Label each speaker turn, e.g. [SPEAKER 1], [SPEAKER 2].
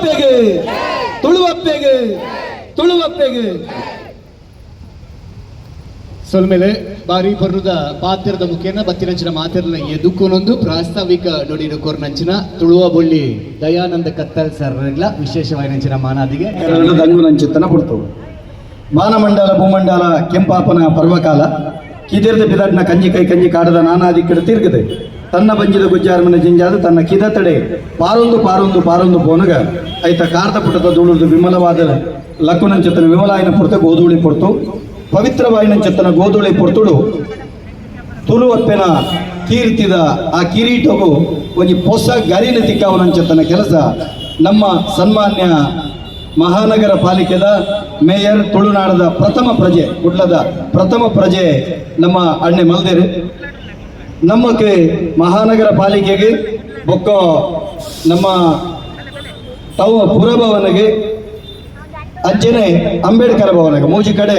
[SPEAKER 1] ತುಳುವಪ್ಪೆಗೆ ತುಳುವಪ್ಪೆಗೆ ತುಳುವಪ್ಪೆಗೆ. ಸೊಲ್ಮೇಲೆ ಬಾರಿ ಬರುದ ಪಾತ್ರದ ಮುಖೇನ ಬತ್ತಿನಂಚಿನ ಮಾತಿರಲ ಎದುಕೊನೊಂದು ಪ್ರಾಸ್ತಾವಿಕ ನುಡಿನು ಕೊರ್ನಂಚಿನ ತುಳುವ ಬೊಳ್ಳಿ ದಯಾನಂದ ಕತ್ತಲ್ ಸರ್ಗಳ ವಿಶೇಷವಾಯಿನಂಚಿನ ಮಾನಾದಿಗೆ
[SPEAKER 2] ದಂಗುನಂಚಿತ್ತನ ಕೊಡ್ತವು. ಬಾನಮಂಡಲ ಭೂಮಂಡಲ ಕೆಂಪಾಪನ ಪರ್ವಕಾಲ ಕಿದಿರ್ದ ಬಿದಡ್ನ ಕಂಜಿ ಕೈ ಕಂಜಿ ಕಾಡದ ನಾನಾದಿ ಕಡೆ ತಿರುಗದೆ ತನ್ನ ಬಂಜಿದ ಗುಜ್ಜಾರ್ಮನ ಜಿಂಜಾದ ತನ್ನ ಕಿದ ತಡೆ ಪಾರೊಂದು ಪಾರೊಂದು ಪಾರೊಂದು ಪೋನಗ ಐತ ಕಾರ್ದ ಪುಟದ ದುಳುದು ವಿಮಲವಾದ ಲಕ್ಕುನಂಚತನ ವಿಮಲಾಯನ ಪುರ್ತ ಗೋಧೂಳಿ ಪೊರ್ತು ಪವಿತ್ರವಾಯಿನಂಚತನ ಗೋಧೂಳಿ ಪೊರ್ತುಡು ತುಳುವಪ್ಪೆನ ಕೀರ್ತಿದ ಆ ಕಿರೀಟವು ಒಂದು ಹೊಸ ಗರಿನ ತಿಕ್ಕವನಂಚತನ ಕೆಲಸ ನಮ್ಮ ಸನ್ಮಾನ್ಯ ಮಹಾನಗರ ಪಾಲಿಕೆದ ಮೇಯರ್ ತುಳುನಾಡದ ಪ್ರಥಮ ಪ್ರಜೆ ಕುಡ್ಲದ ಪ್ರಥಮ ಪ್ರಜೆ ನಮ್ಮ ಅಣ್ಣೆ ಮಲ್ದೇರು ನಮ್ಮಕ್ಕೆ ಮಹಾನಗರ ಪಾಲಿಕೆಗೆ ಬೊಕ್ಕ ನಮ್ಮ ಪುರಭವನಿಗೆ ಅಜ್ಜನೆ ಅಂಬೇಡ್ಕರ್ ಭವನಗೆ ಮೂಜಿ ಕಡೆ